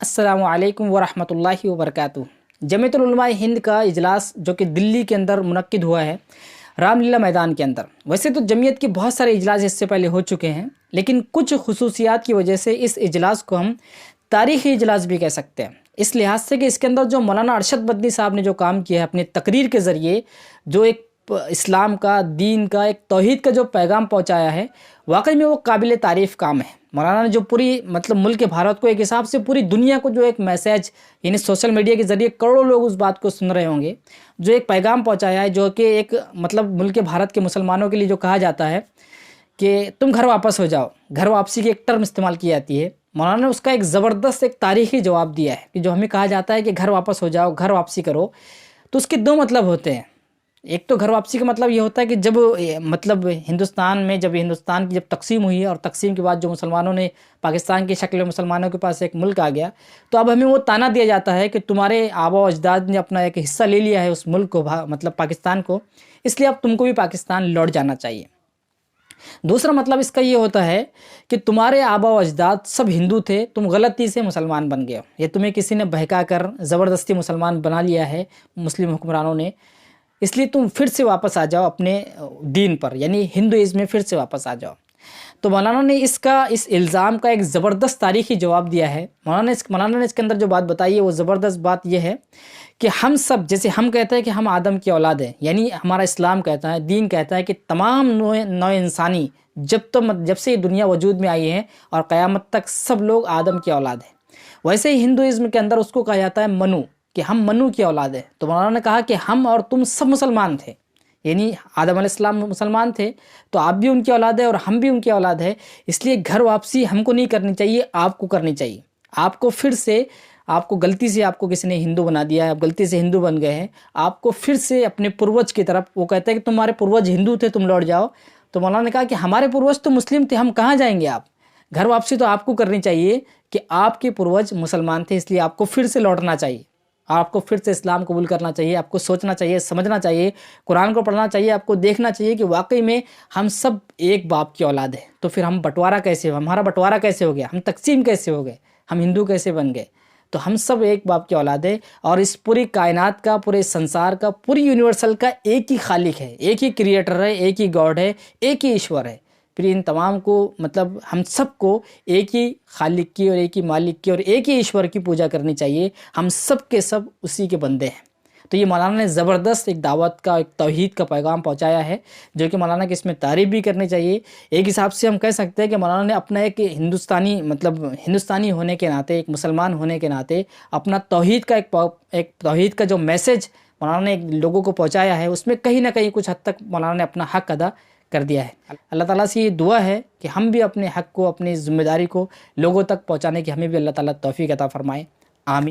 السلام علیکم ورحمۃ اللہ وبرکاتہ۔ جمعیت العلماء ہند کا اجلاس جو کہ دلی کے اندر منعقد ہوا ہے رام لیلا میدان کے اندر۔ ویسے تو جمعیت کے بہت سارے اجلاس اس سے پہلے ہو چکے ہیں، لیکن کچھ خصوصیات کی وجہ سے اس اجلاس کو ہم تاریخی اجلاس بھی کہہ سکتے ہیں، اس لحاظ سے کہ اس کے اندر جو مولانا ارشد مدنی صاحب نے جو کام کیا ہے اپنی تقریر کے ذریعے، جو ایک اسلام کا، دین کا، ایک توحید کا جو پیغام پہنچایا ہے، واقعی میں وہ قابل تعریف کام ہے۔ مولانا نے جو پوری ملک بھارت کو، ایک حساب سے پوری دنیا کو جو ایک میسیج، یعنی سوشل میڈیا کے ذریعے کروڑوں لوگ اس بات کو سن رہے ہوں گے، جو ایک پیغام پہنچایا ہے، جو کہ ایک ملک بھارت کے مسلمانوں کے لیے جو کہا جاتا ہے کہ تم گھر واپس ہو جاؤ، گھر واپسی کی ایک ٹرم استعمال کی جاتی ہے۔ مولانا نے اس کا ایک زبردست ایک تاریخی جواب دیا ہے کہ جو ہمیں کہا جاتا ہے کہ گھر واپس ہو جاؤ، گھر واپسی کرو، تو اس کے دو مطلب ہوتے ہیں۔ ایک تو گھر واپسی کا مطلب یہ ہوتا ہے کہ جب ہندوستان میں ہندوستان کی جب تقسیم ہوئی ہے، اور تقسیم کے بعد جو مسلمانوں نے پاکستان کی شکل مسلمانوں کے پاس ایک ملک آ گیا، تو اب ہمیں وہ طعنہ دیا جاتا ہے کہ تمہارے آبا و اجداد نے اپنا ایک حصہ لے لیا ہے اس ملک کو، پاکستان کو، اس لیے اب تم کو بھی پاکستان لوٹ جانا چاہیے۔ دوسرا مطلب اس کا یہ ہوتا ہے کہ تمہارے آبا و اجداد سب ہندو تھے، تم غلطی سے مسلمان بن گئے ہو، یا تمہیں کسی نے بہکا کر زبردستی مسلمان بنا لیا ہے مسلم حکمرانوں نے، اس لیے تم پھر سے واپس آ جاؤ اپنے دین پر، یعنی ہندوازم میں پھر سے واپس آ جاؤ۔ تو مولانا نے اس الزام کا ایک زبردست تاریخی جواب دیا ہے۔ مولانا نے اس کے اندر جو بات بتائی ہے، وہ زبردست بات یہ ہے کہ ہم سب، جیسے ہم کہتے ہیں کہ ہم آدم کی اولاد ہیں، یعنی ہمارا اسلام کہتا ہے، دین کہتا ہے کہ تمام نوع انسانی جب سے یہ دنیا وجود میں آئی ہے اور قیامت تک سب لوگ آدم کی اولاد ہیں۔ ویسے ہی ہندوازم کے اندر اس کو کہا جاتا ہے منو، کہ ہم منو کی اولاد ہیں۔ تو مولانا نے کہا کہ ہم اور تم سب مسلمان تھے، یعنی آدم علیہ السلام مسلمان تھے، تو آپ بھی ان کی اولاد ہے اور ہم بھی ان کی اولاد ہے، اس لیے گھر واپسی ہم کو نہیں کرنی چاہیے، آپ کو کرنی چاہیے۔ آپ کو پھر سے، آپ کو غلطی سے آپ کو کسی نے ہندو بنا دیا ہے، آپ غلطی سے ہندو بن گئے ہیں، آپ کو پھر سے اپنے پروج کی طرف، وہ کہتے ہیں کہ تمہارے پروج ہندو تھے، تم لوٹ جاؤ۔ تو مولانا نے کہا کہ ہمارے پروج تو مسلم تھے، ہم کہاں جائیں گے؟ آپ گھر واپسی تو آپ کو کرنی چاہیے کہ آپ کے پروج مسلمان تھے، اس لیے آپ کو پھر سے لوٹنا چاہیے، آپ کو پھر سے اسلام قبول کرنا چاہیے، آپ کو سوچنا چاہیے، سمجھنا چاہیے، قرآن کو پڑھنا چاہیے، آپ کو دیکھنا چاہیے کہ واقعی میں ہم سب ایک باپ کی اولاد ہیں۔ تو پھر ہم بٹوارا کیسے ہو، ہمارا بٹوارا کیسے ہو گیا، ہم تقسیم کیسے ہو گئے، ہم ہندو کیسے بن گئے؟ تو ہم سب ایک باپ کی اولاد ہیں، اور اس پوری کائنات کا، پورے سنسار کا، پوری یونیورسل کا ایک ہی خالق ہے، ایک ہی کریٹر ہے، ایک ہی گاڈ ہے، ایک ہی ایشور ہے۔ پھر ان تمام کو ہم سب کو ایک ہی خالق کی اور ایک ہی مالک کی اور ایک ہی ایشور کی پوجا کرنی چاہیے، ہم سب کے سب اسی کے بندے ہیں۔ تو یہ مولانا نے زبردست ایک دعوت کا، ایک توحید کا پیغام پہنچایا ہے، جو کہ مولانا کی اس میں تعریف بھی کرنی چاہیے۔ ایک حساب سے ہم کہہ سکتے ہیں کہ مولانا نے اپنا ایک ہندوستانی ہونے کے ناطے، ایک مسلمان ہونے کے ناطے، اپنا توحید کا جو میسج مولانا نے لوگوں کو پہنچایا ہے، اس میں کہیں نہ کہیں کچھ حد تک مولانا نے اپنا حق ادا کر دیا ہے۔ اللہ تعالیٰ سے یہ دعا ہے کہ ہم بھی اپنے حق کو، اپنی ذمہ داری کو لوگوں تک پہنچانے کی ہمیں بھی اللہ تعالیٰ توفیق عطا فرمائے۔ آمین۔